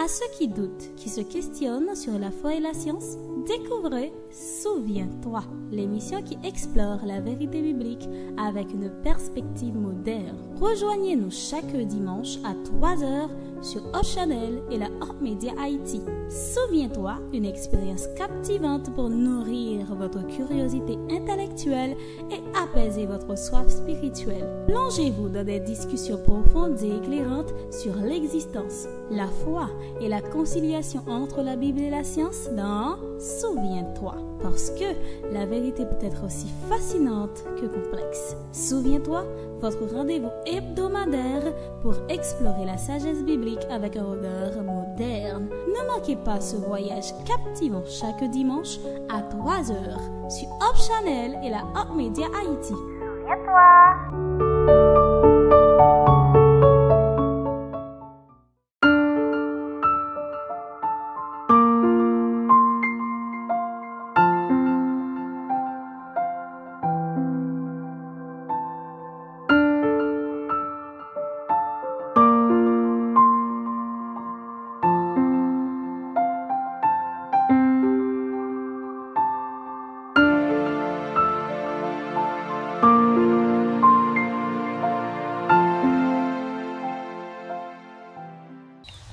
À ceux qui doutent, qui se questionnent sur la foi et la science, découvrez Souviens-toi, l'émission qui explore la vérité biblique avec une perspective moderne. Rejoignez-nous chaque dimanche à 3h sur Hot Channel et la Hot Media Haïti. Souviens-toi, une expérience captivante pour nourrir votre curiosité intellectuelle et apaiser votre soif spirituelle. Plongez-vous dans des discussions profondes et éclairantes sur l'existence, la foi et la conciliation entre la Bible et la science dans Souviens-toi. Parce que la vérité peut être aussi fascinante que complexe. Souviens-toi, votre rendez-vous hebdomadaire pour explorer la sagesse biblique avec un regard moderne. Ne manquez pas ce voyage captivant chaque dimanche à 3h sur Hot Channel et la Hot Media Haïti. Souviens-toi!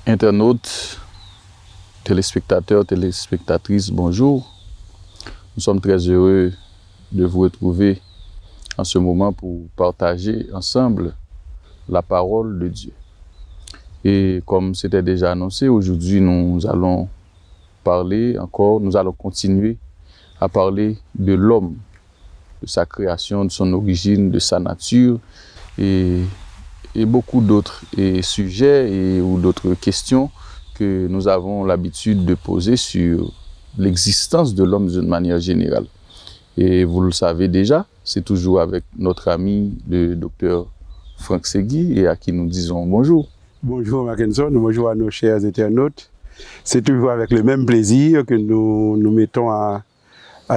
Internautes, téléspectateurs, téléspectatrices, bonjour. Nous sommes très heureux de vous retrouver en ce moment pour partager ensemble la parole de Dieu. Et comme c'était déjà annoncé, aujourd'hui nous allons continuer à parler de l'homme, de sa création, de son origine, de sa nature et beaucoup d'autres sujets ou d'autres questions que nous avons l'habitude de poser sur l'existence de l'homme d'une manière générale. Et vous le savez déjà, c'est toujours avec notre ami le docteur Franck Segui et à qui nous disons bonjour. Bonjour Mackenson, bonjour à nos chers internautes. C'est toujours avec le même plaisir que nous nous mettons à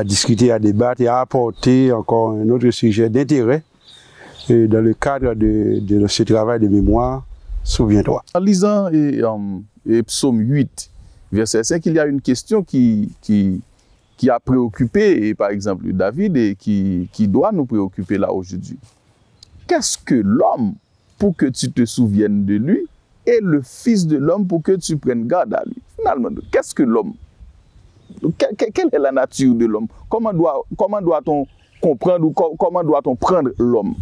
discuter, à débattre et à apporter encore un autre sujet d'intérêt. Et dans le cadre de ce travail de mémoire, souviens-toi. En lisant Psaume 8, verset 5, il y a une question qui a préoccupé, par exemple, David et qui doit nous préoccuper là aujourd'hui. Qu'est-ce que l'homme pour que tu te souviennes de lui et le Fils de l'homme pour que tu prennes garde à lui? Finalement, qu'est-ce que l'homme? Quelle est la nature de l'homme? Comment doit-on comprendre ou comment doit-on prendre l'homme?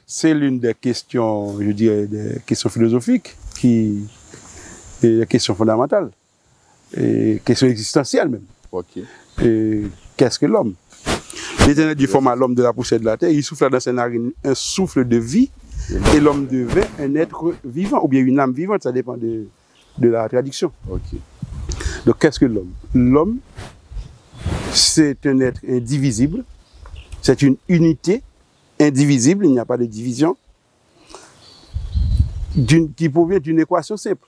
C'est l'une des questions, je dirais, des questions philosophiques, des questions fondamentales, et questions existentielles même. Okay. Et qu'est-ce que l'homme? L'Éternel dit forma l'homme de la poussière de la terre, il souffla dans ses narines un souffle de vie, et l'homme devint un être vivant, ou bien une âme vivante, ça dépend de la traduction. Okay. Donc qu'est-ce que l'homme? L'homme, c'est un être indivisible, c'est une unité indivisible, il n'y a pas de division, qui provient d'une équation simple.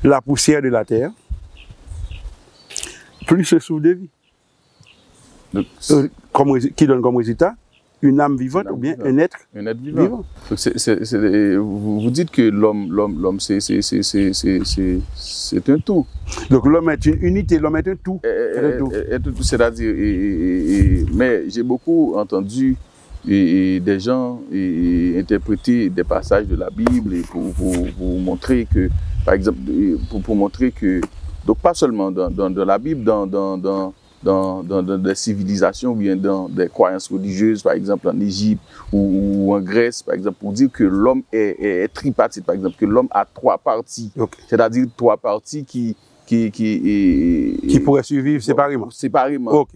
La poussière de la terre, plus le souffle de vie. Donc, qui donne comme résultat une âme vivante ou bien un être vivant. Donc vous dites que l'homme c'est un tout. Donc l'homme est une unité, l'homme est un tout. C'est-à-dire, mais j'ai beaucoup entendu des gens interpréter des passages de la Bible pour montrer que, par exemple, pour montrer que, donc pas seulement dans la Bible, dans des civilisations ou bien dans des croyances religieuses, par exemple en Égypte ou en Grèce, par exemple, pour dire que l'homme est tripartite, par exemple, que l'homme a trois parties. Okay. C'est-à-dire trois parties qui pourraient survivre séparément. Séparément. Ok.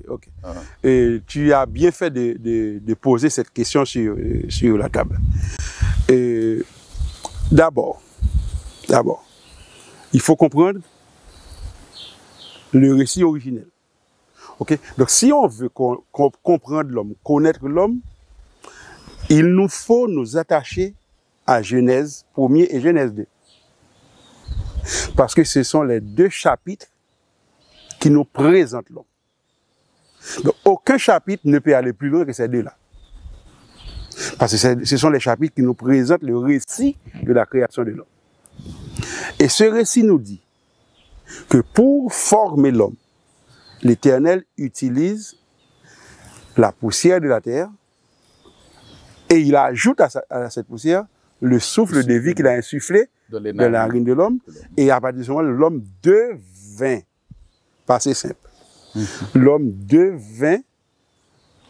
Et tu as bien fait de poser cette question sur la table. D'abord, il faut comprendre le récit originel. Okay? Donc, si on veut comprendre l'homme, connaître l'homme, il nous faut nous attacher à Genèse 1er et Genèse 2. Parce que ce sont les deux chapitres qui nous présentent l'homme. Donc, aucun chapitre ne peut aller plus loin que ces deux-là. Parce que ce sont les chapitres qui nous présentent le récit de la création de l'homme. Et ce récit nous dit que pour former l'homme, l'Éternel utilise la poussière de la terre et il ajoute à cette poussière le souffle de vie qu'il a insufflé dans la narine de l'homme. Et à partir de ce moment, l'homme devint, pas c'est simple, l'homme devint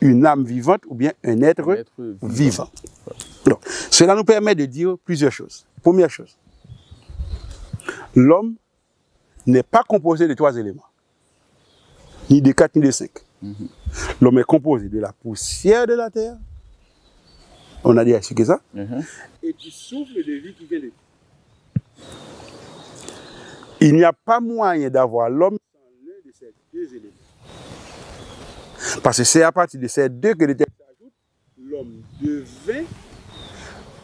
une âme vivante ou bien un être vivant. Donc, cela nous permet de dire plusieurs choses. Première chose, l'homme n'est pas composé de 3 éléments, ni de 4 ni de 5. L'homme est composé de la poussière de la terre, on a déjà expliqué ça, et du souffle de vie qui vient de lui. Il n'y a pas moyen d'avoir l'homme sans l'un de ces 2 éléments. Parce que c'est à partir de ces 2 que le texte ajoute, l'homme devint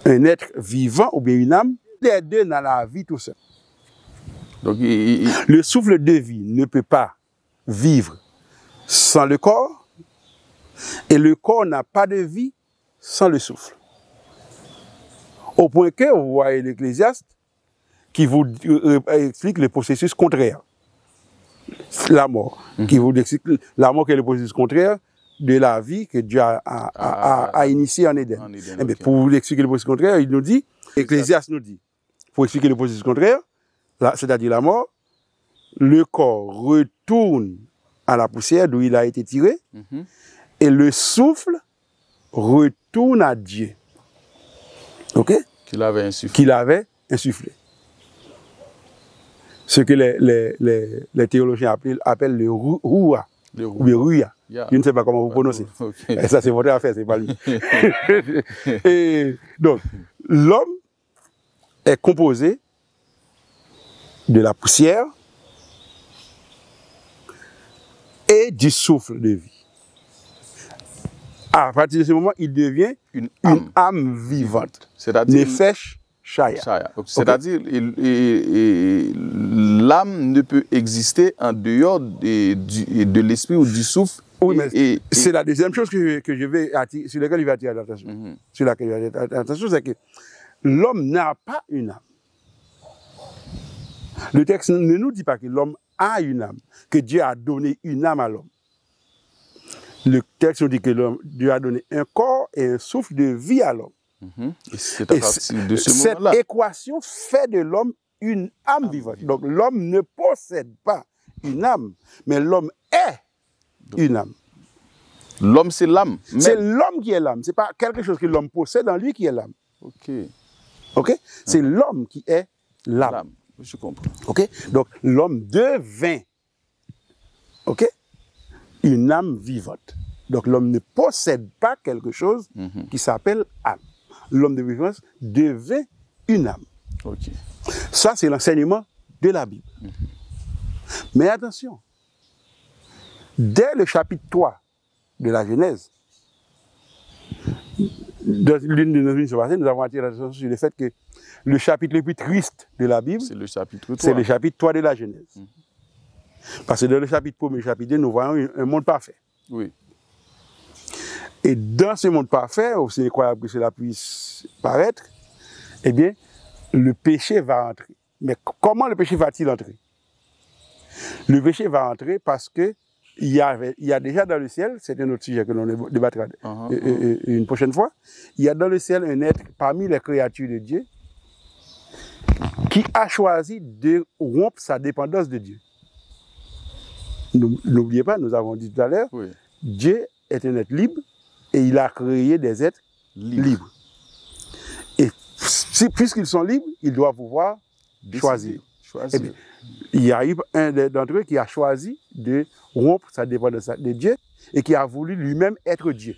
un être vivant ou bien une âme. Les 2 dans la vie tout seul. Donc, le souffle de vie ne peut pas vivre sans le corps et le corps n'a pas de vie sans le souffle. Au point que vous voyez l'Ecclésiaste qui vous explique le processus contraire. La mort. Qui vous explique la mort qui est le processus contraire de la vie que Dieu a initié en Éden. Eh bien, pour vous expliquer le processus contraire, il nous dit, Ecclésiaste nous dit, pour expliquer le processus contraire, c'est-à-dire la mort, le corps retourne à la poussière d'où il a été tiré, et le souffle retourne à Dieu. Ok? Qu'il avait insufflé. Ce que les théologiens appellent le Ruah, ou le Ruya. Je ne sais pas comment vous prononcez. Et ça, c'est votre affaire, c'est pas lui. Et donc, l'homme est composé de la poussière et du souffle de vie. À partir de ce moment, il devient une âme vivante. C'est-à-dire Nefesh Shaya. C'est-à-dire l'âme ne peut exister en dehors de l'esprit ou du souffle. Oui, mais c'est la deuxième chose sur laquelle je vais attirer l'attention. Sur laquelle je vais attirer l'attention, c'est que l'homme n'a pas une âme. Le texte ne nous dit pas que l'homme a une âme, que Dieu a donné une âme à l'homme. Le texte nous dit que Dieu a donné un corps et un souffle de vie à l'homme. C'est à partir de ce moment-là. Cette équation fait de l'homme une âme vivante. Donc l'homme ne possède pas une âme, mais l'homme est une âme. L'homme, c'est l'âme. C'est l'homme qui est l'âme. Ce n'est pas quelque chose que l'homme possède en lui qui est l'âme. Ok? C'est l'homme qui est l'âme. Je comprends. Ok? Donc l'homme devint, ok, une âme vivante. Donc l'homme ne possède pas quelque chose qui s'appelle âme. L'homme de vivance devint une âme. Ça, c'est l'enseignement de la Bible. Mais attention, dès le chapitre 3 de la Genèse, dans l'une de nos émissions passées, nous avons attiré l'attention sur le fait que le chapitre le plus triste de la Bible, c'est le chapitre 3. C'est le chapitre 3 de la Genèse. Parce que dans le chapitre 1 et le chapitre 2, nous voyons un monde parfait. Oui. Et dans ce monde parfait, aussi incroyable que cela puisse paraître, eh bien, le péché va entrer. Mais comment le péché va-t-il entrer? Le péché va entrer parce que il y a déjà dans le ciel, c'est un autre sujet que l'on débattra une prochaine fois, il y a dans le ciel un être parmi les créatures de Dieu qui a choisi de rompre sa dépendance de Dieu. N'oubliez pas, nous avons dit tout à l'heure, Dieu est un être libre et il a créé des êtres libres. Et puisqu'ils sont libres, ils doivent pouvoir choisir. Eh bien, il y a eu un d'entre eux qui a choisi de rompre sa dépendance de Dieu et qui a voulu lui-même être Dieu.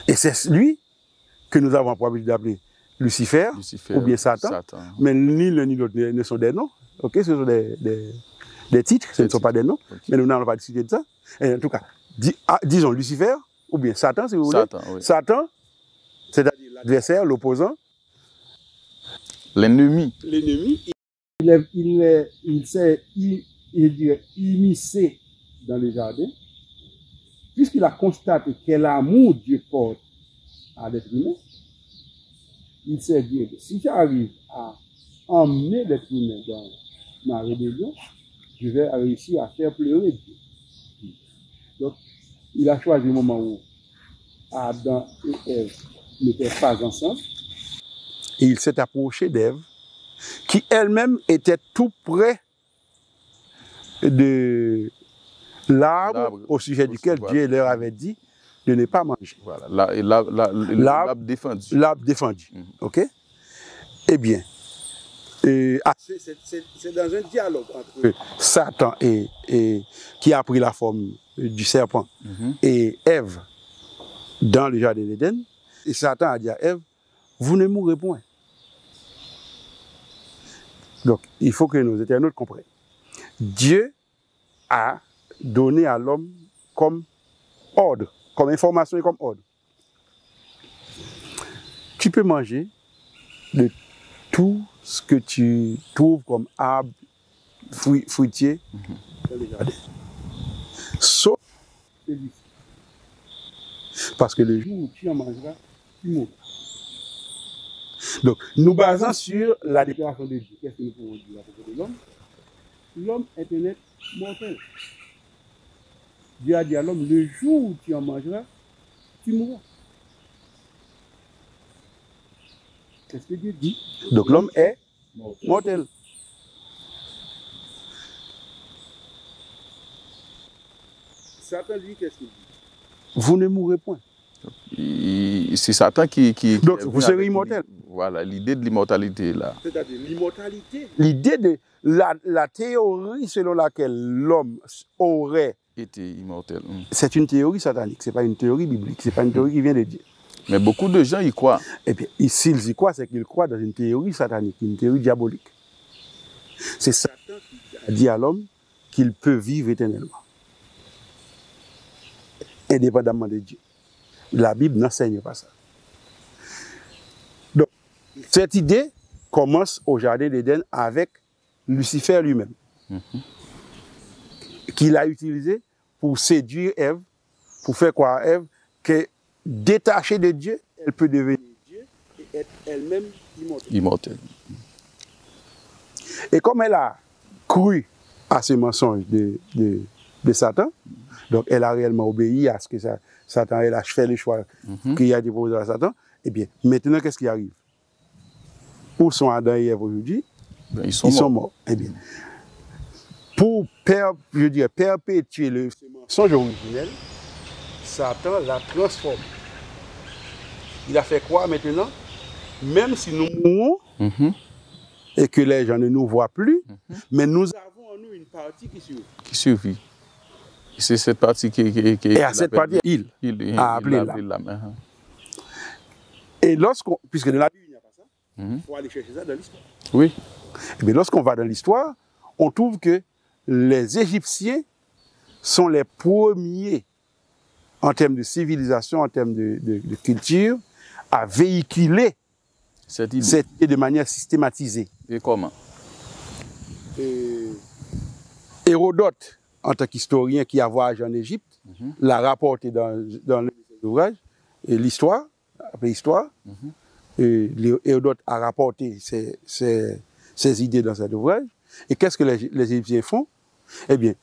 Et c'est lui que nous avons pour habitude d'appeler Lucifer ou bien Satan. Mais ni l'un ni l'autre ne sont des noms. Ce sont des titres, ce ne sont pas des noms. Mais nous n'allons pas discuter de ça. Et en tout cas, disons Lucifer ou bien Satan, si vous voulez. Satan, c'est-à-dire l'adversaire, l'opposant. L'ennemi. Il s'est immiscé dans le jardin, puisqu'il a constaté quel amour Dieu porte à l'être humain. Il s'est dit que si j'arrive à emmener l'être humain dans ma rébellion, je vais réussir à faire pleurer Dieu. Donc, il a choisi le moment où Adam et Ève n'étaient pas ensemble. Et il s'est approché d'Ève, qui elle-même était tout près de l'arbre au sujet duquel Dieu leur avait dit de ne pas manger. Voilà, l'arbre défendu. L'arbre défendu. OK? Eh bien, c'est dans un dialogue entre Satan qui a pris la forme du serpent et Ève dans le jardin d'Éden. Et Satan a dit à Ève, vous ne mourrez point. Donc, il faut que nos internautes comprennent. Dieu a donné à l'homme comme ordre, comme information et comme ordre. Tu peux manger de tout ce que tu trouves comme arbre, fruitier dans le jardin. Sauf celui-ci. Parce que le jour où tu en mangeras, tu mourras. Donc, nous basons sur la déclaration de Dieu. Qu'est-ce que nous pouvons dire à propos de l'homme? L'homme est un être mortel. Dieu a dit à l'homme, le jour où tu en mangeras, tu mourras. Qu'est-ce que Dieu dit? Donc l'homme est mortel. Satan dit, qu'est-ce qu'il dit? Vous ne mourrez point. C'est Satan qui donc vous serez immortel. Voilà, l'idée de l'immortalité là. C'est-à-dire l'immortalité. L'idée de la théorie selon laquelle l'homme aurait été immortel. C'est une théorie satanique, c'est pas une théorie biblique, c'est pas une théorie qui vient de Dieu. Mais beaucoup de gens y croient. Et bien, s'ils y croient, c'est qu'ils croient dans une théorie satanique, une théorie diabolique. C'est Satan qui a dit à l'homme qu'il peut vivre éternellement, indépendamment de Dieu. La Bible n'enseigne pas ça. Donc, cette idée commence au jardin d'Éden avec Lucifer lui-même, qu'il a utilisé pour séduire Ève, pour faire croire à Ève que détachée de Dieu, elle peut devenir Dieu et être elle-même immortelle. Et comme elle a cru à ce mensonge de Satan, donc elle a réellement obéi à ce que Satan, elle a fait le choix qu'il a déposé à Satan, et bien maintenant qu'est-ce qui arrive? Où sont Adam et Ève aujourd'hui? Ils sont morts. Eh bien, pour perpétuer le mensonge originel, Satan l'a transformé. Il a fait croire maintenant, même si nous mourons et que les gens ne nous voient plus, mais nous avons en nous une partie qui survit. Qui survit. C'est cette partie qui et à cette partie, il a appelé l'âme. Et puisque dans la Bible il n'y a pas ça, il faut aller chercher ça dans l'histoire. Oui. Et bien lorsqu'on va dans l'histoire, on trouve que les Égyptiens sont les premiers en termes de civilisation, en termes de culture, à véhiculer cette idée de manière systématisée. Et comment? Hérodote, en tant qu'historien qui a voyagé en Égypte, l'a rapporté dans l'ouvrage, et l'histoire, après l'histoire, Hérodote a rapporté ses idées dans cet ouvrage. Et qu'est-ce que les Égyptiens font? Eh bien,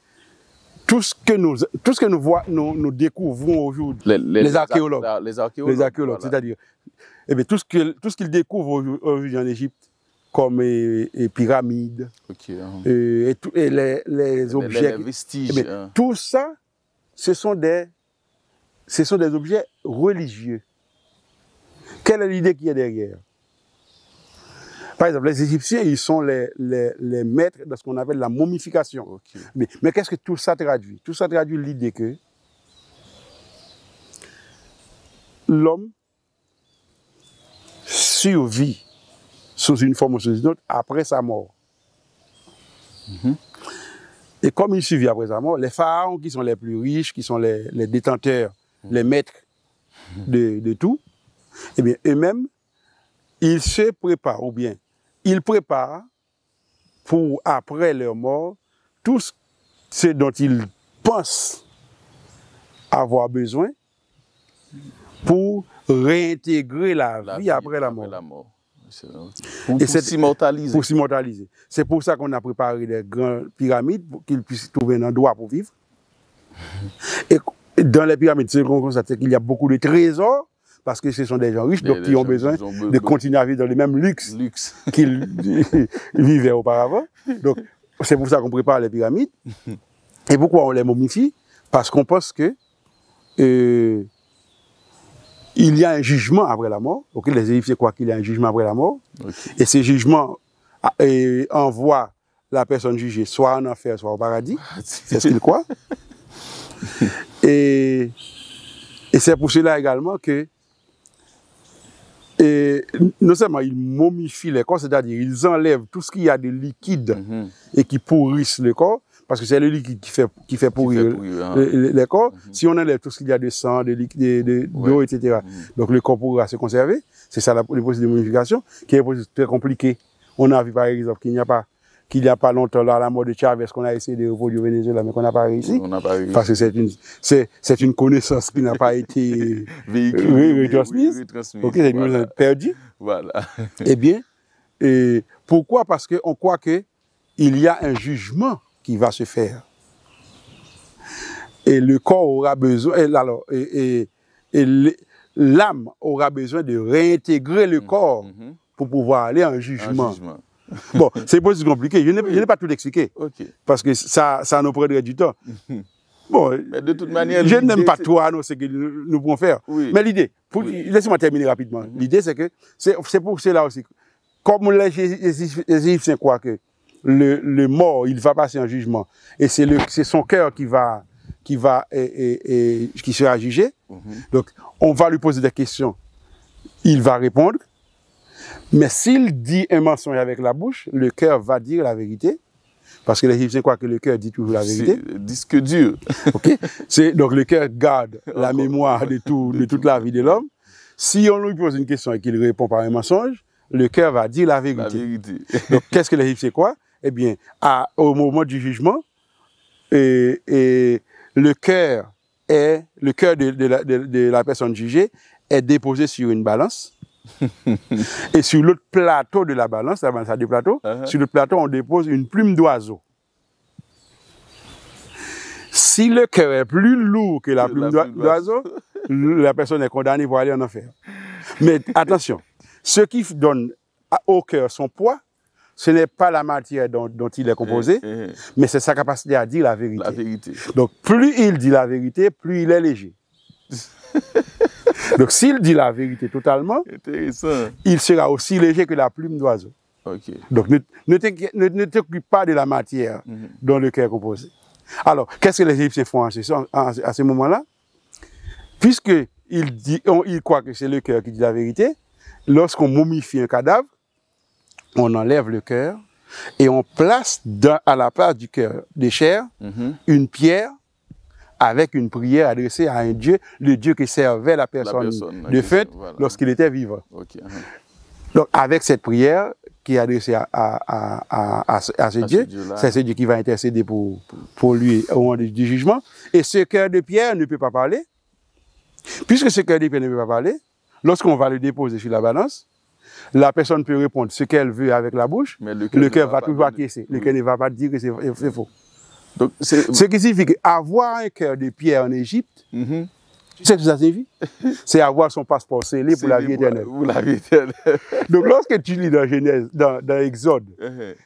tout ce que nous découvrons aujourd'hui, les archéologues, voilà. c'est-à-dire, eh bien, tout ce qu'ils découvrent aujourd'hui en Égypte, comme les pyramides, et les objets, les vestiges, eh bien, tout ça, ce sont des objets religieux. Quelle est l'idée qui est derrière? Par exemple, les Égyptiens, ils sont les maîtres de ce qu'on appelle la momification. Mais qu'est-ce que tout ça traduit? Tout ça traduit l'idée que l'homme survit sous une forme ou sous une autre après sa mort. Et comme il survit après sa mort, les pharaons qui sont les plus riches, qui sont les détenteurs, les maîtres de tout, eh bien, eux-mêmes, ils se préparent, ou bien, ils préparent pour, après leur mort, tout ce dont ils pensent avoir besoin pour réintégrer la vie après la mort. Pour s'immortaliser. Pour s'immortaliser. C'est pour ça qu'on a préparé des grandes pyramides pour qu'ils puissent trouver un endroit pour vivre. Et dans les pyramides, c'est qu'on constate qu'il y a beaucoup de trésors, parce que ce sont des gens riches, donc qui ont besoin de continuer à vivre dans le même luxe qu'ils vivaient auparavant. Donc, c'est pour ça qu'on prépare les pyramides. Et pourquoi on les momifie? Parce qu'on pense que il y a un jugement après la mort. Donc, les Égyptiens croient qu'il y a un jugement après la mort. Et ce jugement envoie la personne jugée soit en enfer, soit au paradis. C'est ce qu'ils croient. Et c'est pour cela également que non seulement ils momifient les corps, c'est-à-dire ils enlèvent tout ce qu'il y a de liquide et qui pourrissent le corps, parce que c'est le liquide qui fait pourrir les corps. Si on enlève tout ce qu'il y a de sang, d'eau, etc., donc le corps pourra se conserver. C'est ça le processus de momification, qui est un processus très compliqué. On a vu par exemple qu'il n'y a pas longtemps, là, la mort de Chavez, qu'on a essayé de reproduire au Venezuela, mais qu'on n'a pas réussi. Parce que c'est une connaissance qui n'a pas été retransmise. Ok, c'est une connaissance perdue. Voilà. Eh bien, pourquoi? Parce qu'on croit qu'il y a un jugement qui va se faire. Et le corps aura besoin, et l'âme aura besoin de réintégrer le corps pour pouvoir aller à un jugement. Bon, c'est pas si compliqué. Je n'ai pas tout expliqué. Parce que ça nous prendrait du temps. Bon, mais de toute manière, je n'aime pas tout annoncer que nous pouvons faire. Mais l'idée, laissez-moi terminer rapidement. L'idée, c'est que c'est pour cela aussi. Comme les Égyptiens croient que le mort, il va passer en jugement, et c'est son cœur qui sera jugé. Donc, on va lui poser des questions. Il va répondre. Mais s'il dit un mensonge avec la bouche, le cœur va dire la vérité. Parce que les Égyptiens croient que le cœur dit toujours la vérité. C'est disque dur. Ok. Donc le cœur garde la mémoire de toute la vie de l'homme. Si on lui pose une question et qu'il répond par un mensonge, le cœur va dire la vérité. Donc qu'est-ce que les Égyptiens croient? Eh bien, au moment du jugement, le cœur de la personne jugée est déposé sur une balance. Et sur l'autre plateau de la balance a deux plateaux, sur le plateau, on dépose une plume d'oiseau. Si le cœur est plus lourd que la plume d'oiseau, la personne est condamnée pour aller en enfer. Mais attention, ce qui donne au cœur son poids, ce n'est pas la matière dont il est composé, mais c'est sa capacité à dire la vérité. Donc, plus il dit la vérité, plus il est léger. Donc, s'il dit la vérité totalement, il sera aussi léger que la plume d'oiseau. Donc, ne t'occupe pas de la matière dont le cœur est composé. Alors, qu'est-ce que les Égyptiens font à ce moment-là? Puisqu'ils croient que c'est le cœur qui dit la vérité, lorsqu'on momifie un cadavre, on enlève le cœur et on place à la place du cœur de chair une pierre avec une prière adressée à un Dieu, le Dieu qui servait la personne défunte lorsqu'il était vivant. Donc, avec cette prière qui est adressée à ce Dieu, c'est ce Dieu qui va intercéder pour lui au moment du jugement. Et ce cœur de pierre ne peut pas parler. Puisque ce cœur de pierre ne peut pas parler, lorsqu'on va le déposer sur la balance, la personne peut répondre ce qu'elle veut avec la bouche, mais le cœur va toujours acquiescer. Le cœur ne va pas dire que c'est faux. Donc, ce qui signifie qu'avoir un cœur de pierre en Égypte, tu sais ce que ça signifie? C'est avoir son passeport scellé pour la vie éternelle. Donc, lorsque tu lis dans Genèse, dans Exode,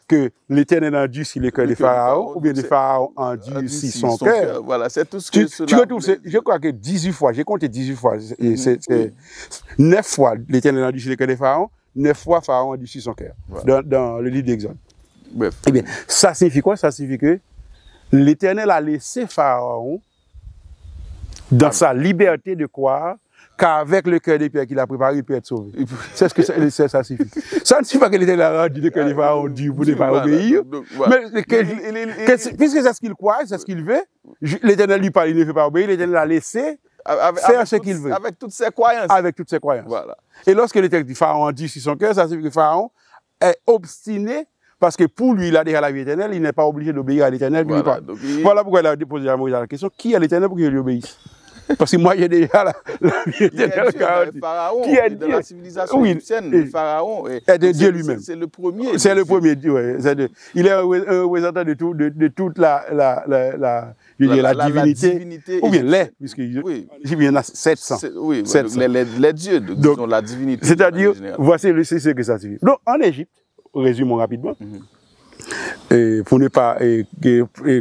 que l'Éternel endurcit le cœur des pharaons, ou bien les pharaons endurcit son cœur, voilà, c'est tout ce que tu retrouves, je crois que 18 fois, j'ai compté 18 fois, 9 fois l'Éternel endurcit le cœur des pharaons, 9 fois pharaon endurcit son cœur, dans le livre d'Exode. Eh bien, ça signifie quoi? Ça signifie que l'Éternel a laissé Pharaon dans sa liberté de croire qu'avec le cœur des pierres qu'il a préparé, il peut être sauvé. C'est ce que ça signifie. Ça ne signifie pas que l'Éternel a rendu le cœur des Pharaons dur pour ne pas obéir. Mais puisque c'est ce qu'il croit, c'est ce qu'il veut, l'Éternel lui parle, il ne veut pas obéir, l'Éternel l'a laissé faire ce qu'il veut. Avec toutes ses croyances. Avec toutes ses croyances. Voilà. Et lorsque l'Éternel dit Pharaon endurcit son cœur, ça signifie que Pharaon est obstiné. Parce que pour lui, il a déjà la vie éternelle, il n'est pas obligé d'obéir à l'Éternel. Voilà pourquoi il a déposé à Moïse la question, qui est l'Éternel pour qu'il lui obéisse? Parce que moi, j'ai déjà la vie éternelle garantie. Le pharaon, qui est dans la civilisation égyptienne, le pharaon est Dieu lui-même. C'est le premier. C'est le premier Dieu, ouais. Il est un représentant de toute la divinité. Ou bien les, puisque il y en a 700. Oui, 700. Les dieux, disons la divinité. C'est-à-dire, voici ce que ça signifie. Donc, en Égypte, résumons rapidement, pour ne pas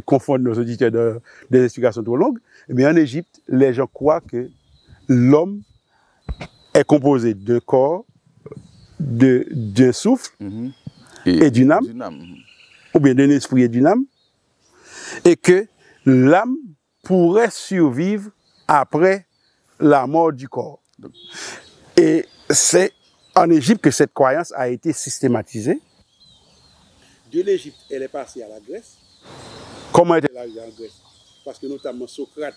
confondre nos auditeurs des explications trop longues, mais en Égypte, les gens croient que l'homme est composé d'un corps, d'un souffle et d'une âme, ou bien d'un esprit et d'une âme, et que l'âme pourrait survivre après la mort du corps. Et c'est en Égypte que cette croyance a été systématisée. De l'Égypte, elle est passée à la Grèce. Comment est-elle arrivée en Grèce? Parce que notamment Socrate,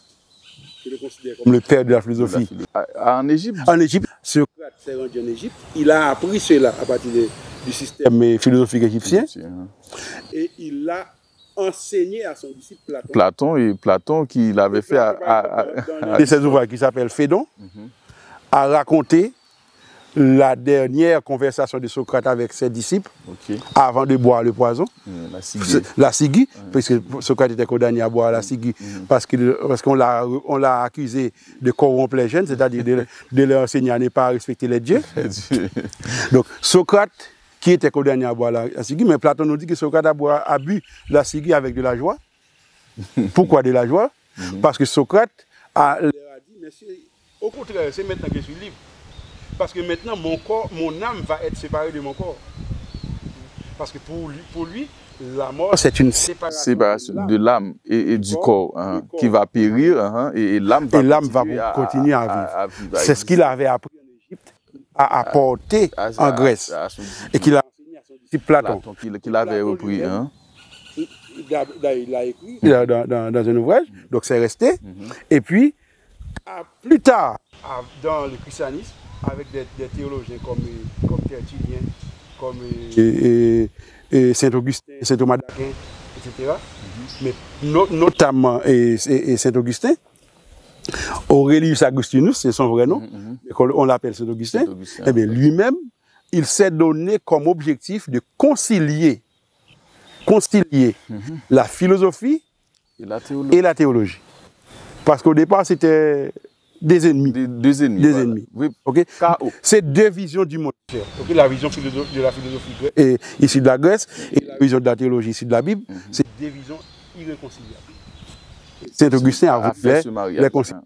je le considère comme le père de la philosophie. En Égypte? En Égypte, Socrate s'est rendu en Égypte. Il a appris cela à partir du système philosophique égyptien. Et il l'a enseigné à son disciple Platon. Platon qui l'avait fait dans ses ouvrages qui s'appelle Phédon, a raconté la dernière conversation de Socrate avec ses disciples avant de boire le poison, la ciguë, parce que Socrate était condamné à boire la ciguë parce qu'on l'a accusé de corrompre les jeunes, c'est-à-dire de leur enseigner à ne pas respecter les dieux. Donc Socrate qui était condamné à boire la ciguë, mais Platon nous dit que Socrate a bu la ciguë avec de la joie. Pourquoi de la joie? Parce que Socrate leur a dit, messieurs, au contraire, c'est maintenant que je suis libre. Parce que maintenant, mon âme va être séparée de mon corps. Parce que pour lui la mort, c'est une séparation de l'âme et du corps, qui va périr, et l'âme va continuer à vivre. C'est ce qu'il avait appris en Égypte, à apporter en Grèce. Et qu'il a enseigné à son disciple Platon. Qu'il avait repris. Il l'a écrit dans un ouvrage, donc c'est resté. Et puis, plus tard, dans le christianisme, avec des théologiens comme Tertullien, comme Saint-Augustin, Saint-Thomas d'Aquin, etc. Mais notamment Saint-Augustin, Aurelius Augustinus, c'est son vrai nom, on l'appelle Saint-Augustin. Eh bien, lui-même, il s'est donné comme objectif de concilier la philosophie et la théologie. Parce qu'au départ, c'était des ennemis. Deux ennemis. Oui. Okay? C'est deux visions du monde. Okay? La vision de la philosophie ici de la Grèce et la vision de la théologie ici de la Bible, c'est deux visions irréconciliables. Saint-Augustin a voulu les concilier.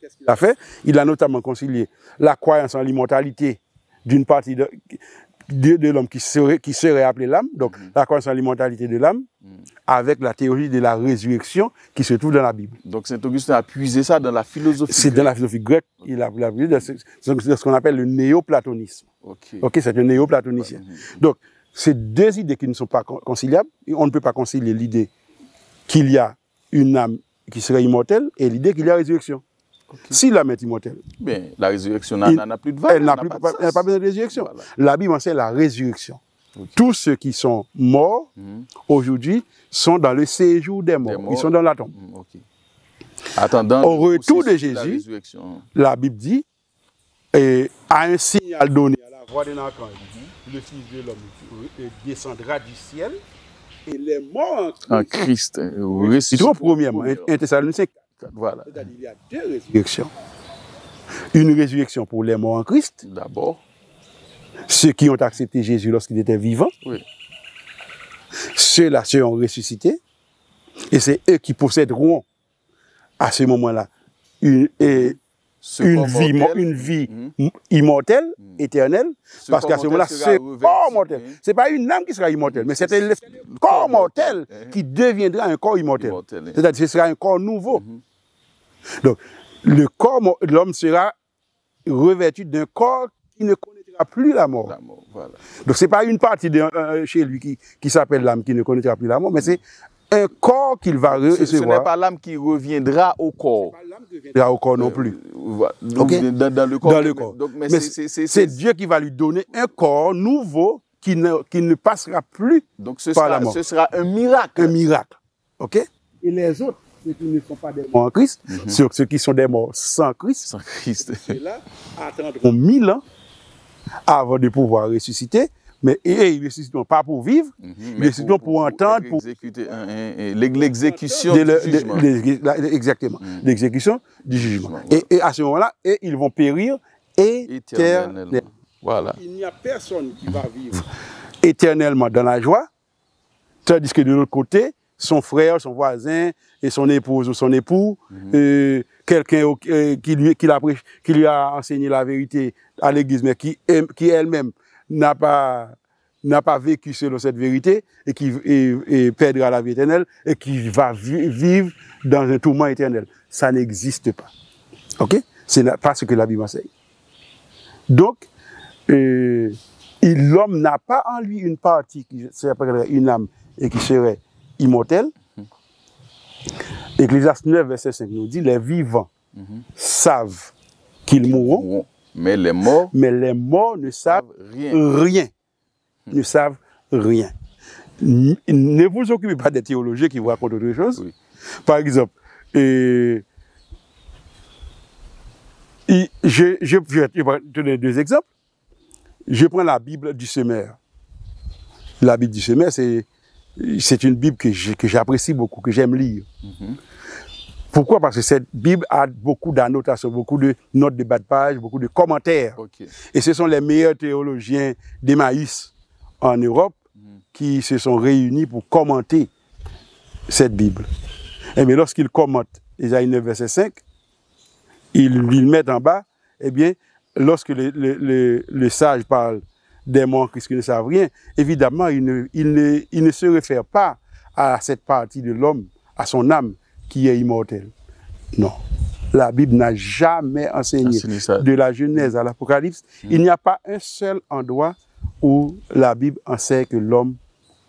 Qu'est-ce qu'il a fait? Il a notamment concilié la croyance en l'immortalité d'une partie de l'homme qui serait appelé l'âme, donc la croyance en l'immortalité de l'âme, avec la théorie de la résurrection qui se trouve dans la Bible. Donc Saint-Augustin a puisé ça dans la philosophie grecque. C'est dans la philosophie grecque, il a puisé dans ce qu'on appelle le néoplatonisme. Ok, c'est un néoplatonicien. Donc, c'est deux idées qui ne sont pas conciliables. On ne peut pas concilier l'idée qu'il y a une âme qui serait immortelle et l'idée qu'il y a résurrection. Si l'âme est immortelle, bien, la résurrection n'a plus de valeur. Elle n'a pas besoin de résurrection. Voilà. La Bible enseigne la résurrection. Tous ceux qui sont morts aujourd'hui sont dans le séjour des morts. Ils sont dans la tombe. Attendant au retour de Jésus, la Bible dit, à un signal donné à la voix d'un archange, le Fils de l'homme descendra du ciel et les morts en Christ ressusciteront premièrement. 1 Thessaloniciens 4. Voilà. C'est-à-dire qu'il y a deux résurrections. Une résurrection pour les morts en Christ. D'abord. Ceux qui ont accepté Jésus lorsqu'il était vivant. Oui. Ceux-là seront ressuscités. Et c'est eux qui posséderont à ce moment-là une vie immortelle, éternelle. Parce qu'à ce moment-là, ce corps mortel, ce n'est pas une âme qui sera immortelle, mais c'est le corps mortel qui deviendra un corps immortel. C'est-à-dire que ce sera un corps nouveau. Donc, le corps de l'homme sera revêtu d'un corps qui ne connaîtra plus la mort. Voilà. Donc, ce n'est pas une partie chez lui qui s'appelle l'âme qui ne connaîtra plus la mort, mais c'est un corps qu'il va recevoir. Ce n'est pas l'âme qui reviendra au corps. Ce n'est pas l'âme qui reviendra au corps non plus. Dans le corps. Dans le corps. Donc, mais c'est Dieu qui va lui donner un corps nouveau qui ne passera plus par la mort. Ce sera un miracle. Un miracle. OK? Et les autres ceux qui ne sont pas des morts en Christ, sur ceux qui sont des morts sans Christ. Sans Christ. Ceux-là attendront 1000 ans avant de pouvoir ressusciter. Mais ils ne ressusciteront pas pour vivre, ils ressusciteront pour entendre, pour exécuter l'exécution du jugement. Exactement, l'exécution du jugement. Et à ce moment-là, ils vont périr éternellement. Voilà. Il n'y a personne qui va vivre éternellement dans la joie, tandis que de l'autre côté, son frère, son voisin, et son épouse ou son époux, quelqu'un qui lui a enseigné la vérité à l'église, mais qui elle-même n'a pas vécu selon cette vérité et qui perdra la vie éternelle et qui va vivre dans un tourment éternel. Ça n'existe pas. Ok? C'est pas ce que la Bible enseigne. Donc, l'homme n'a pas en lui une partie qui serait une âme et qui serait immortelle. Ecclésiaste 9, verset 5 nous dit, les vivants savent qu'ils mourront. Mais les morts ne savent rien. Ne savent rien. Ne vous occupez pas des théologiens qui vous racontent autre chose. Oui. Par exemple, je vais te donner 2 exemples. Je prends la Bible du semeur. La Bible du semeur, c'est une Bible que j'apprécie beaucoup, que j'aime lire. Pourquoi? Parce que cette Bible a beaucoup d'annotations, beaucoup de notes de bas de page, beaucoup de commentaires. Okay. Et ce sont les meilleurs théologiens d'Emmaüs en Europe qui se sont réunis pour commenter cette Bible. Et bien, lorsqu'ils commentent Isaïe 9, verset 5, ils mettent en bas, eh bien, lorsque le sage parle des morts qui ne savent rien, évidemment, il ne se réfère pas à cette partie de l'homme, à son âme, qui est immortel. Non. La Bible n'a jamais enseigné de la Genèse à l'Apocalypse. Il n'y a pas un seul endroit où la Bible enseigne que l'homme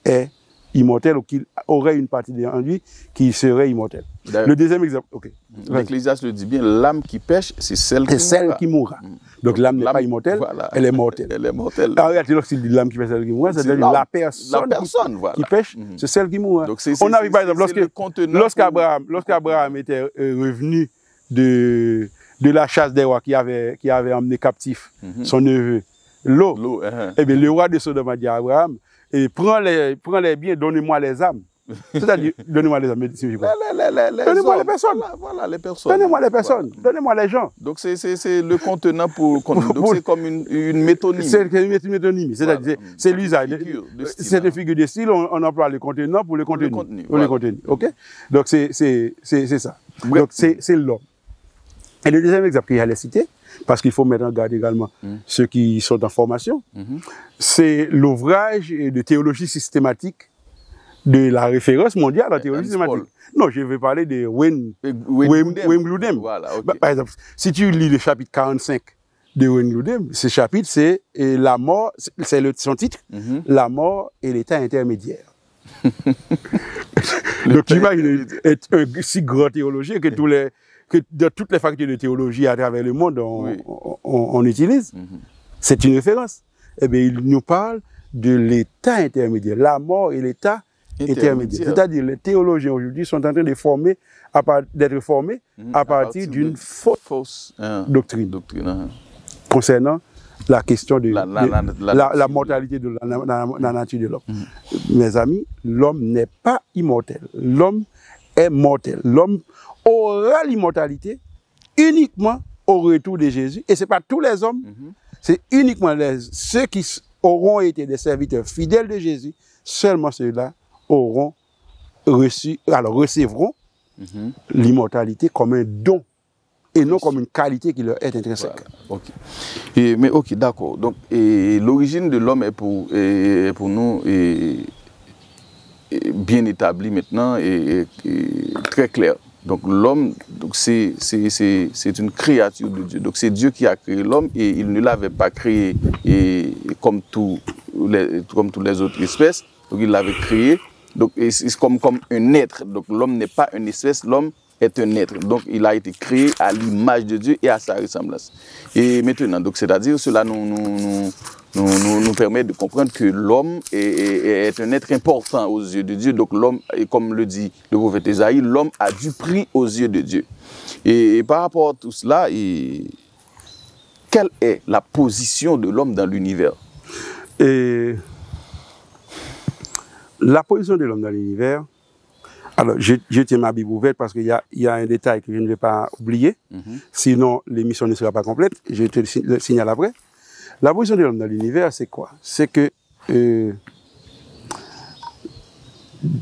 est immortel ou qu'il aurait une partie en lui qui serait immortel. Le deuxième exemple, ok. L'Ecclésiaste le dit bien, l'âme qui pêche, c'est celle qui mourra. Donc l'âme n'est pas immortelle, voilà. Elle est mortelle. Elle est mortelle. En réalité, lorsqu'il dit l'âme qui pêche, celle qui mourra, c'est-à-dire la personne voilà. qui pêche, c'est celle qui mourra. On arrive par exemple, lorsqu'Abraham était revenu de la chasse des rois qui avait emmené captif son neveu, Lot, eh bien, le roi de Sodome a dit à Abraham, prends les biens, donnez-moi les âmes. C'est-à-dire, donnez-moi les âmes. Donnez-moi les personnes. Voilà, les personnes. Donnez-moi les personnes. Voilà. Donnez-moi les gens. Donc, c'est le contenant donc, c'est comme une métonymie. C'est une métonymie. C'est-à-dire, c'est l'usage. C'est une figure de style. On emploie le contenant pour le contenu. Pour le contenu. OK? Donc, c'est ça. Donc, c'est l'homme. Et le deuxième exemple qu'il allait citer, parce qu'il faut mettre en garde également ceux qui sont en formation, c'est l'ouvrage de théologie systématique de la référence mondiale en théologie systématique. Non, je vais parler de Wayne Grudem. Voilà, okay. Par exemple, si tu lis le chapitre 45 de Wayne Grudem, ce chapitre, c'est la mort, c'est son titre, la mort et l'état intermédiaire. Donc, tu imagines être un si grand théologien que dans toutes les facultés de théologie à travers le monde, on utilise. C'est une référence. Eh bien, il nous parle de l'état intermédiaire, la mort et l'état intermédiaire. C'est-à-dire, les théologiens aujourd'hui sont en train d'être formés à partir d'une fausse doctrine concernant la question de la mortalité de la nature de l'homme. Mes amis, l'homme n'est pas immortel. L'homme est mortel. L'homme aura l'immortalité uniquement au retour de Jésus. Et ce n'est pas tous les hommes, c'est uniquement ceux qui auront été des serviteurs fidèles de Jésus, seulement ceux-là recevront l'immortalité comme un don et non comme une qualité qui leur est intrinsèque. Voilà. Okay. Mais ok, d'accord. Donc, l'origine de l'homme est pour nous bien établie maintenant et très claire. Donc l'homme, c'est une créature de Dieu. Donc c'est Dieu qui a créé l'homme et il ne l'avait pas créé comme toutes les autres espèces. Donc il l'avait créé. Donc c'est comme un être. Donc l'homme n'est pas une espèce, l'homme est un être. Donc, il a été créé à l'image de Dieu et à sa ressemblance. Et maintenant, donc, c'est-à-dire, cela nous permet de comprendre que l'homme est un être important aux yeux de Dieu. Donc, l'homme, comme le dit le prophète Ésaïe, l'homme a du prix aux yeux de Dieu. Et par rapport à tout cela, quelle est la position de l'homme dans l'univers? La position de l'homme dans l'univers, alors je tiens ma Bible ouverte parce qu'il y a un détail que je ne vais pas oublier, sinon l'émission ne sera pas complète, je te le signale après. La position de l'homme dans l'univers, c'est quoi? C'est que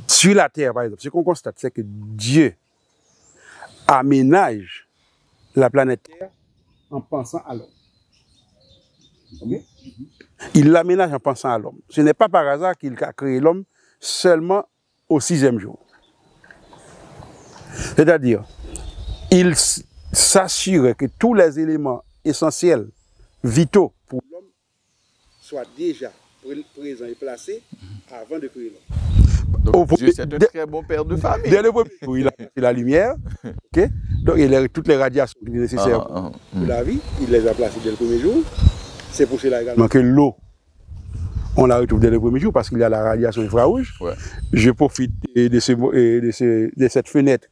sur la terre, par exemple, ce qu'on constate, c'est que Dieu aménage la planète Terre en pensant à l'homme. Okay? Il l'aménage en pensant à l'homme. Ce n'est pas par hasard qu'il a créé l'homme seulement au 6e jour. C'est-à-dire, il s'assure que tous les éléments essentiels, vitaux pour l'homme, soient déjà présents et placés avant de créer l'homme. Donc, Dieu, c'est un très bon père de famille. Dès le premier jour, il a fait la lumière, okay? Donc toutes les radiations nécessaires pour la vie, il les a placées dès le premier jour. C'est pour cela également que l'eau, on la retrouve dès le premier jour parce qu'il y a la radiation infrarouge. Ouais. Je profite de cette fenêtre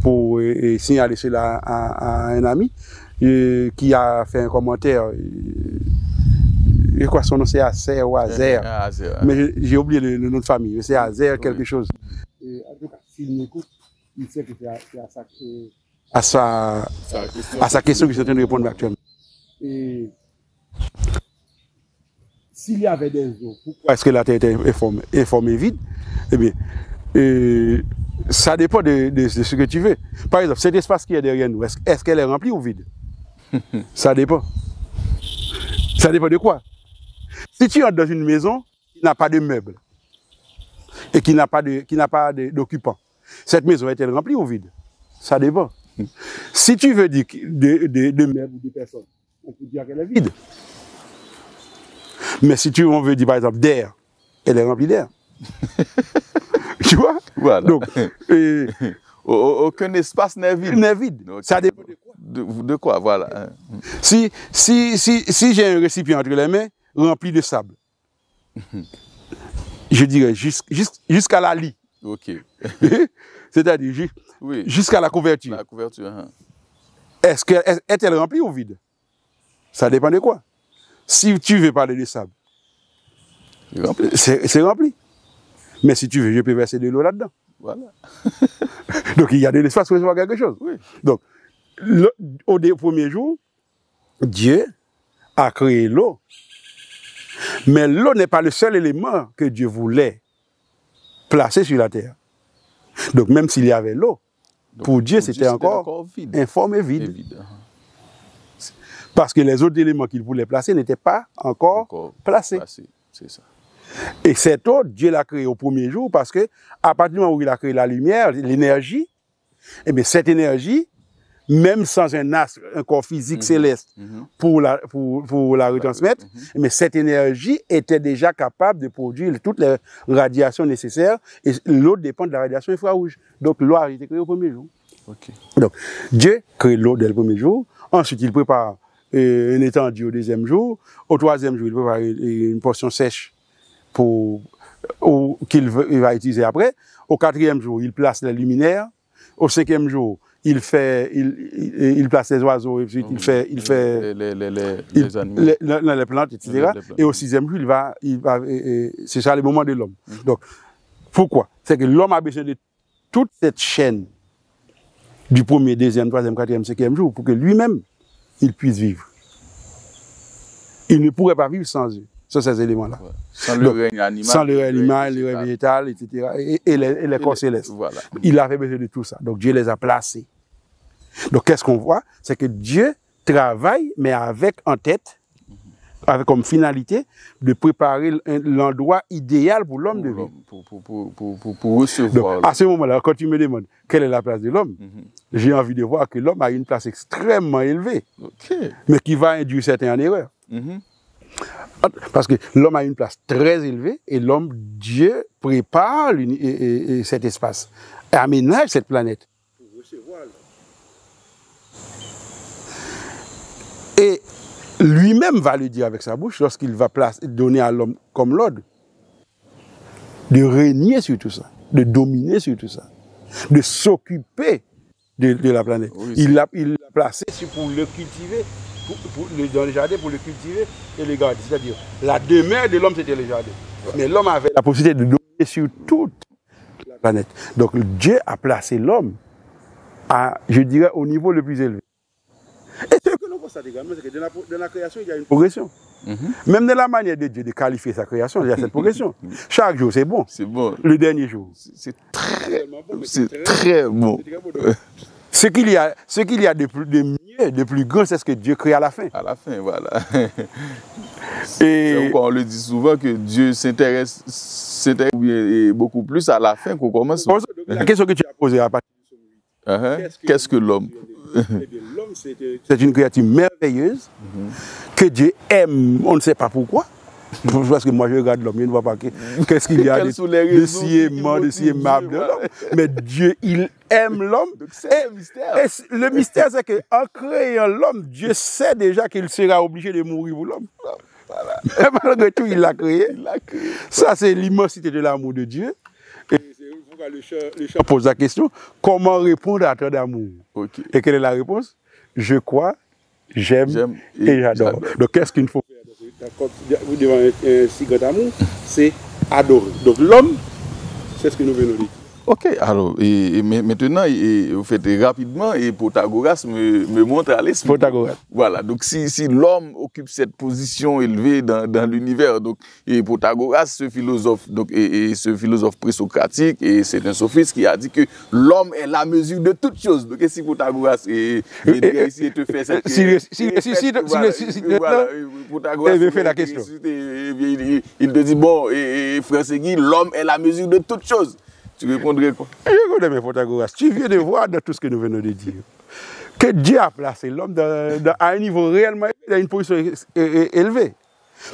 pour signaler cela à un ami qui a fait un commentaire. Et quoi, son nom c'est Azer ou Azer. Mais j'ai oublié le nom de famille. C'est Azer quelque chose. En tout cas, s'il m'écoute, il sait que c'est à sa question que je suis en train de répondre actuellement. Et s'il y avait des eaux, pourquoi est-ce que la Terre était informée vide? Eh bien, ça dépend de ce que tu veux. Par exemple, cet espace qui est derrière nous, est-ce qu'elle est remplie ou vide? Ça dépend. Ça dépend de quoi? Si tu entres dans une maison qui n'a pas de meubles et qui n'a pas d'occupants, cette maison est-elle remplie ou vide? Ça dépend. Si tu veux dire de meubles ou de personnes, on peut dire qu'elle est vide. Mais si on veut dire par exemple d'air, elle est remplie d'air. Tu vois? Voilà. Donc, aucun espace n'est vide. N'est vide. Okay. Ça dépend de quoi? De quoi, voilà. Si j'ai un récipient entre les mains rempli de sable, je dirais jusqu'à la lie. Ok. C'est-à-dire jusqu'à la couverture. La couverture. Est-elle remplie ou vide? Ça dépend de quoi. Si tu veux parler de sable, c'est rempli. Mais si tu veux, je peux verser de l'eau là-dedans. Voilà. Donc il y a de l'espace pour recevoir quelque chose. Oui. Donc, au premier jour, Dieu a créé l'eau. Mais l'eau n'est pas le seul élément que Dieu voulait placer sur la terre. Donc même s'il y avait l'eau, pour Dieu c'était encore informe et vide. Parce que les autres éléments qu'il voulait placer n'étaient pas encore placés. C'est ça. Et cette eau, Dieu l'a créée au premier jour parce que à partir du moment où il a créé la lumière, l'énergie, eh bien cette énergie, même sans un astre, un corps physique céleste pour la retransmettre, mais cette énergie était déjà capable de produire toutes les radiations nécessaires et l'eau dépend de la radiation infrarouge. Donc l'eau a été créée au premier jour. Okay. Donc Dieu crée l'eau dès le premier jour, ensuite il prépare un étendu au deuxième jour, au troisième jour il prépare une portion sèche qu'il va utiliser après, au quatrième jour il place les luminaires, au cinquième jour il place les oiseaux et puis il fait les plantes, etc. Et au sixième jour, c'est ça le moment de l'homme. Donc, pourquoi? C'est que l'homme a besoin de toute cette chaîne du premier, deuxième, troisième, quatrième, cinquième jour pour que lui-même, il puisse vivre. Il ne pourrait pas vivre sans eux, sans ces éléments-là. Ouais. Sans le règne animal. Sans le règne animal, le règne végétal, etc. Et les corps célestes. Voilà. Il avait besoin de tout ça. Donc Dieu les a placés. Donc qu'est-ce qu'on voit? C'est que Dieu travaille, mais avec en tête, avec comme finalité, de préparer l'endroit idéal pour l'homme de vivre. Pour recevoir. Donc, à ce moment-là, quand tu me demandes quelle est la place de l'homme, j'ai envie de voir que l'homme a une place extrêmement élevée, mais qui va induire certains en erreur. Parce que l'homme a une place très élevée et Dieu prépare cet espace, et aménage cette planète concevoir l'homme. Et lui-même va le dire avec sa bouche lorsqu'il va donner à l'homme comme l'ordre de régner sur tout ça, de dominer sur tout ça, de s'occuper de la planète. Oui, il l'a placé pour le cultiver, dans le jardin, pour le cultiver et le garder. C'est-à-dire, la demeure de l'homme, c'était le jardin. Mais l'homme avait la possibilité de dominer sur toute la planète. Donc Dieu a placé l'homme, je dirais, au niveau le plus élevé. Et ce que l'on constate également, c'est que dans la création, il y a une progression. Même dans la manière de Dieu de qualifier sa création, il y a cette progression. Chaque jour, c'est bon. C'est bon. Le dernier jour. C'est très bon. Ce qu'il y a de mieux, de plus grand, c'est ce que Dieu crée à la fin. À la fin, voilà. C'est pourquoi on le dit souvent que Dieu s'intéresse beaucoup plus à la fin qu'au commencement. La question que tu as posée à partir de qu'est-ce que l'homme? L'homme, c'est une créature merveilleuse que Dieu aime, on ne sait pas pourquoi. Parce que moi je regarde l'homme, je ne vois pas qu'est-ce qu'il y a de si aimant, de si aimable de l'homme. Mais Dieu, il aime l'homme. C'est le mystère. Et le mystère, c'est qu'en créant l'homme, Dieu sait déjà qu'il sera obligé de mourir pour l'homme. Voilà. Et malgré tout, il l'a créé. Ça, c'est l'immensité de l'amour de Dieu. Et c'est pourquoi le chant pose la question, comment répondre à tant d'amour? Et quelle est la réponse? Je crois, j'aime et j'adore. Donc qu'est-ce qu'il faut faire devant un si grand amour? C'est adorer. Donc l'homme, c'est ce que nous venons de dire. Ok, alors, mais maintenant, vous faites rapidement, et Protagoras me montre à l'esprit. Protagoras. Voilà, donc si l'homme occupe cette position élevée dans l'univers, donc, et Protagoras, ce philosophe, donc, et ce philosophe présocratique, et c'est un sophiste qui a dit que l'homme est la mesure de toutes choses. Donc, si Protagoras te fait cette... Voilà, Protagoras me fait la question. Il te dit, bon, et frère Segui, l'homme est la mesure de toutes choses. Tu répondrais quoi? Je connais mes Protagoras. Tu viens de voir dans tout ce que nous venons de dire que Dieu a placé l'homme à un niveau réellement élevé, à une position élevée.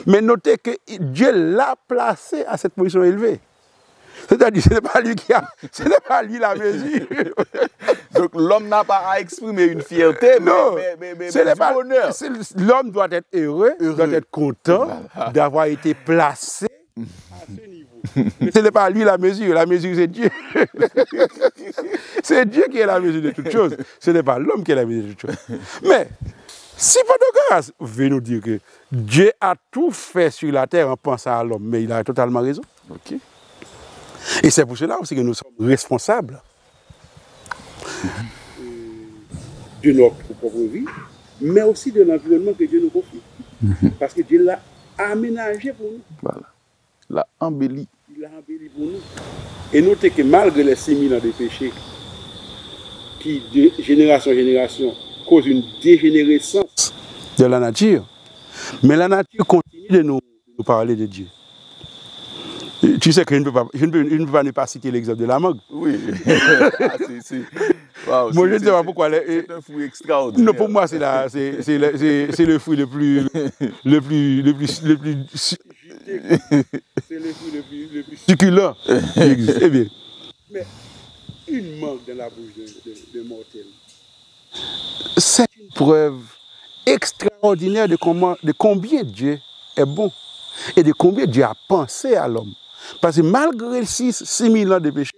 Mais notez que Dieu l'a placé à cette position élevée. C'est-à-dire, ce n'est pas lui la mesure. Donc l'homme n'a pas à exprimer une fierté, non, mais du bonheur. L'homme doit être heureux, doit être content d'avoir été placé à ce niveau. Mais ce n'est pas lui la mesure c'est Dieu. C'est Dieu qui est la mesure de toutes choses. Ce n'est pas l'homme qui est la mesure de toutes choses. Mais si Protagoras veut nous dire que Dieu a tout fait sur la terre en pensant à l'homme, mais il a totalement raison. Okay. Et c'est pour cela aussi que nous sommes responsables de notre propre vie, mais aussi de l'environnement que Dieu nous confie. Parce que Dieu l'a aménagé pour nous. Voilà. L'a embelli. Il l'a embelli pour nous. Et notez que malgré les 6000 ans de péché qui, de génération en génération, causent une dégénérescence de la nature, mais la nature continue de nous parler de Dieu. Tu sais que je ne peux pas ne pas citer l'exemple de la mogue. Oui. Wow, moi, je ne sais pas pourquoi. C'est un fruit extraordinaire. Non, pour moi, c'est le fruit le plus succulent qui existe. Eh bien, mais une mogue dans la bouche de mortel, c'est une preuve extraordinaire de combien Dieu est bon et de combien Dieu a pensé à l'homme. Parce que malgré 6000 ans de péché,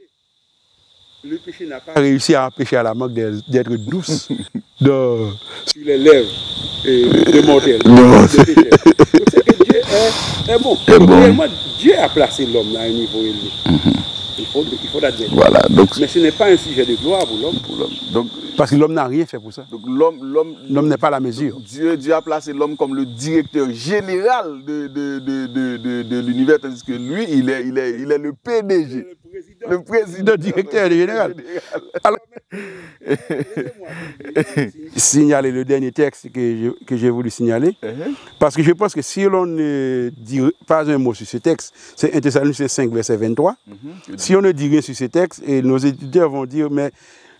le péché n'a pas réussi à empêcher à la moque d'être douce sur les lèvres de mortel. Donc c'est que Dieu est bon. Réellement, Dieu a placé l'homme à un niveau élevé. Il faut l'admettre. Voilà, donc, mais ce n'est pas un sujet de gloire pour l'homme. Donc, parce que l'homme n'a rien fait pour ça. Donc l'homme n'est pas la mesure. Dieu a placé l'homme comme le directeur général de l'univers, tandis que lui, il est le PDG. Le président directeur général. Alors, signaler le dernier texte que j'ai voulu signaler, parce que je pense que si l'on ne dit pas un mot sur ce texte, c'est 1 Thessaloniciens 5, verset 23. Si on ne dit rien sur ce texte, et nos éditeurs vont dire, mais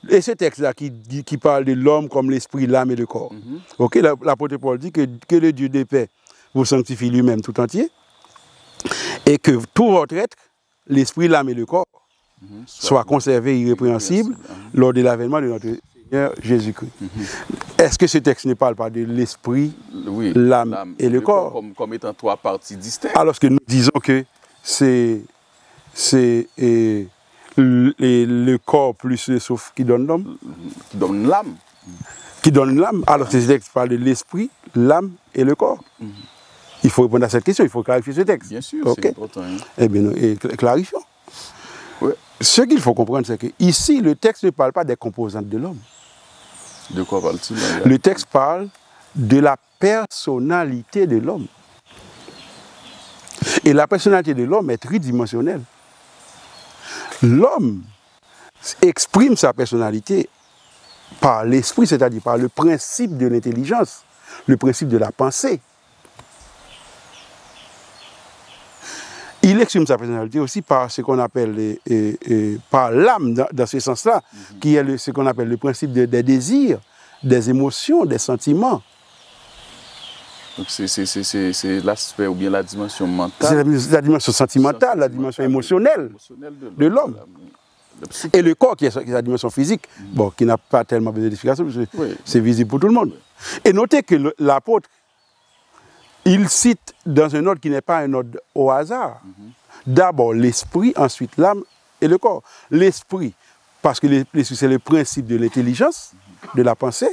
et ce texte-là qui parle de l'homme comme l'esprit, l'âme et le corps. Ok, l'apôtre Paul dit que le Dieu de paix vous sanctifie lui-même tout entier, et que tout votre être, l'esprit, l'âme et le corps, soit conservé irrépréhensible lors de l'avènement de notre Seigneur Jésus-Christ. Est-ce que ce texte ne parle pas de l'esprit, l'âme et le corps comme étant trois parties distinctes? Alors que nous disons que c'est le corps plus le souffle qui donne l'homme. Qui donne l'âme. Qui donne l'âme. Alors que ce texte parle de l'esprit, l'âme et le corps. Il faut répondre à cette question, il faut clarifier ce texte. Bien sûr, okay. C'est important. Hein? Eh bien, clarifions. Ouais. Ce qu'il faut comprendre, c'est que ici, le texte ne parle pas des composantes de l'homme. De quoi parle-t-il? Le texte parle de la personnalité de l'homme. Et la personnalité de l'homme est tridimensionnelle. L'homme exprime sa personnalité par l'esprit, c'est-à-dire par le principe de l'intelligence, le principe de la pensée. Il exprime sa personnalité aussi par ce qu'on appelle par l'âme, dans ce sens-là, qui est ce qu'on appelle le principe des désirs, des émotions, des sentiments. Donc c'est l'aspect ou bien la dimension mentale. C'est la dimension sentimentale, la dimension émotionnelle de l'homme. Et le corps qui est la dimension physique, bon, qui n'a pas tellement besoin d'explication, parce que c'est visible pour tout le monde. Et notez que l'apôtre, il cite dans un ordre qui n'est pas un ordre au hasard. D'abord l'esprit, ensuite l'âme et le corps. L'esprit, parce que l'esprit c'est le principe de l'intelligence, de la pensée.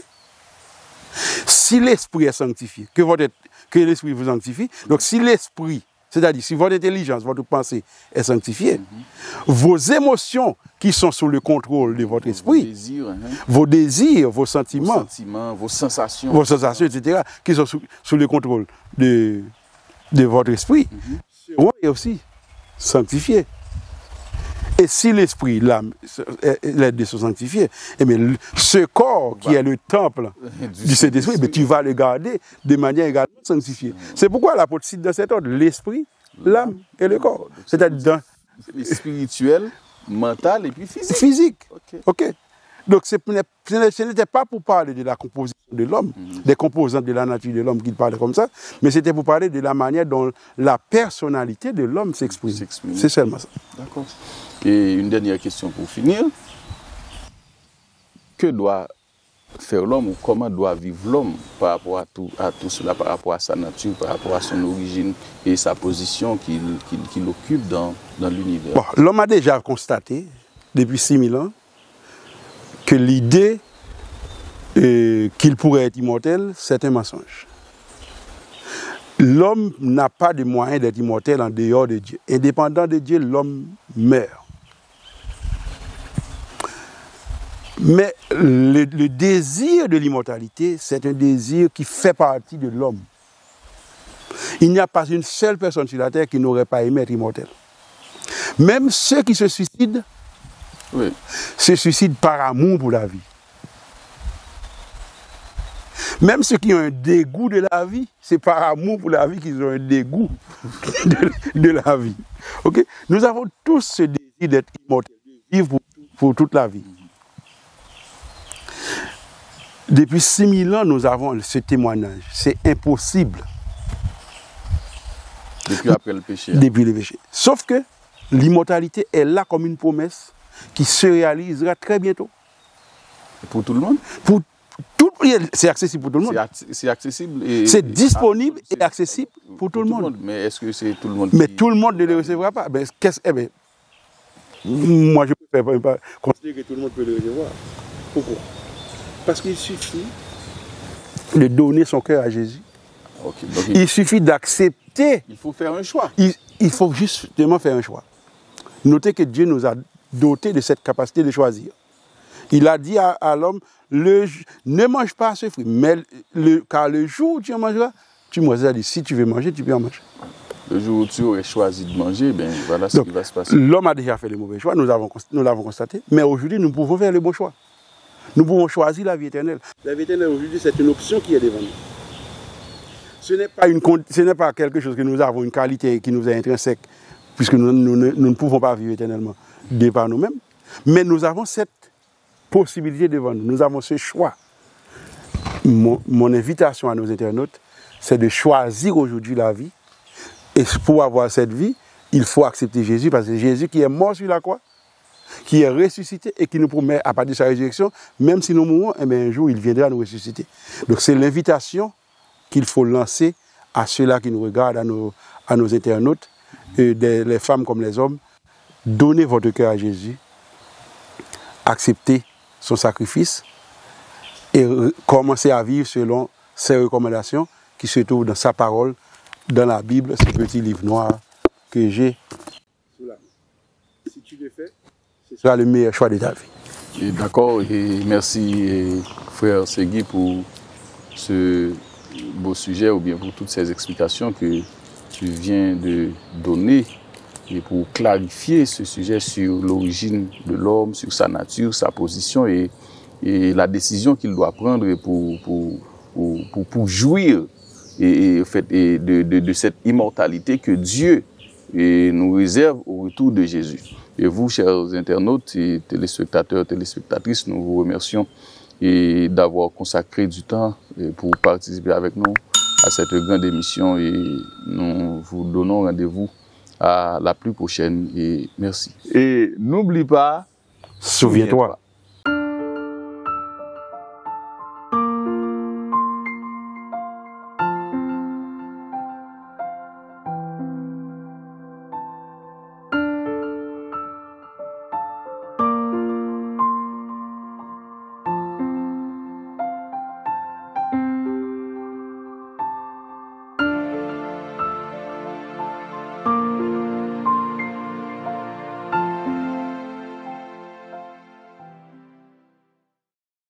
Si l'esprit est sanctifié, que l'esprit vous sanctifie, donc si l'esprit, c'est-à-dire si votre intelligence, votre pensée est sanctifiée, vos émotions qui sont sous le contrôle de votre esprit, vos désirs, vos sentiments, vos sensations, etc., qui sont sous le contrôle de votre esprit, seront aussi sanctifiés. Et si l'esprit, l'âme, les deux sont sanctifiés, eh bien, ce corps qui est le temple du Saint-Esprit, eh tu vas le garder de manière également sanctifiée. C'est pourquoi l'apôtre cite dans cet ordre l'esprit, l'âme et le corps. C'est-à-dire spirituel, mental et puis physique. Physique. Ok. Donc ce n'était pas pour parler de la composition de l'homme, des composantes de la nature de l'homme qu'il parlait comme ça, mais c'était pour parler de la manière dont la personnalité de l'homme s'exprime. C'est seulement ça. D'accord. Et une dernière question pour finir. Que doit faire l'homme ou comment doit vivre l'homme par rapport à tout cela, par rapport à sa nature, par rapport à son origine et sa position qu'il occupe dans l'univers? Bon, l'homme a déjà constaté, depuis 6000 ans, que l'idée qu'il pourrait être immortel, c'est un mensonge. L'homme n'a pas de moyen d'être immortel en dehors de Dieu. Indépendant de Dieu, l'homme meurt. Mais le désir de l'immortalité, c'est un désir qui fait partie de l'homme. Il n'y a pas une seule personne sur la terre qui n'aurait pas aimé être immortel. Même ceux qui se suicident, se suicident par amour pour la vie. Même ceux qui ont un dégoût de la vie, c'est par amour pour la vie qu'ils ont un dégoût de la vie. Okay? Nous avons tous ce désir d'être immortel, de vivre pour toute la vie. Depuis 6000 ans, nous avons ce témoignage. C'est impossible. Depuis après le péché. Depuis le péché. Sauf que l'immortalité est là comme une promesse qui se réalisera très bientôt. Et pour tout le monde? C'est accessible pour tout le monde. C'est accessible et... C'est disponible et accessible pour tout le monde. Mais est-ce que c'est tout le monde? Mais tout le monde ne le recevra pas. Moi, je ne peux pas considérer que tout le monde peut le recevoir. Pourquoi? Parce qu'il suffit de donner son cœur à Jésus. Okay, donc il suffit d'accepter. Il faut faire un choix. Il faut justement faire un choix. Notez que Dieu nous a dotés de cette capacité de choisir. Il a dit à l'homme, ne mange pas ce fruit, car le jour où tu en mangeras, tu mangeras. Si tu veux manger, tu peux en manger. Le jour où tu aurais choisi de manger, ben voilà ce qui va se passer. L'homme a déjà fait le mauvais choix, nous l'avons constaté, mais aujourd'hui nous pouvons faire le bon choix. Nous pouvons choisir la vie éternelle. La vie éternelle aujourd'hui, c'est une option qui est devant nous. Ce n'est pas quelque chose que nous avons, une qualité qui nous est intrinsèque, puisque nous ne pouvons pas vivre éternellement de par nous-mêmes. Mais nous avons cette possibilité devant nous. Nous avons ce choix. Mon invitation à nos internautes, c'est de choisir aujourd'hui la vie. Et pour avoir cette vie, il faut accepter Jésus, parce que Jésus qui est mort sur la croix qui est ressuscité et qui nous promet à partir de sa résurrection, même si nous mourons, eh bien, un jour il viendra nous ressusciter. Donc c'est l'invitation qu'il faut lancer à ceux-là qui nous regardent, à nos internautes, les femmes comme les hommes. Donnez votre cœur à Jésus, acceptez son sacrifice et commencez à vivre selon ses recommandations qui se trouvent dans sa parole, dans la Bible, ce petit livre noir que j'ai. Si tu le fais, ce sera le meilleur choix de ta vie. D'accord, et merci frère Segui pour ce beau sujet ou bien pour toutes ces explications que tu viens de donner et pour clarifier ce sujet sur l'origine de l'homme, sur sa nature, sa position et la décision qu'il doit prendre pour jouir de cette immortalité que Dieu nous réserve au retour de Jésus. Et vous, chers internautes et téléspectateurs, téléspectatrices, nous vous remercions d'avoir consacré du temps pour participer avec nous à cette grande émission et nous vous donnons rendez-vous à la plus prochaine et merci. Et n'oublie pas, souviens-toi.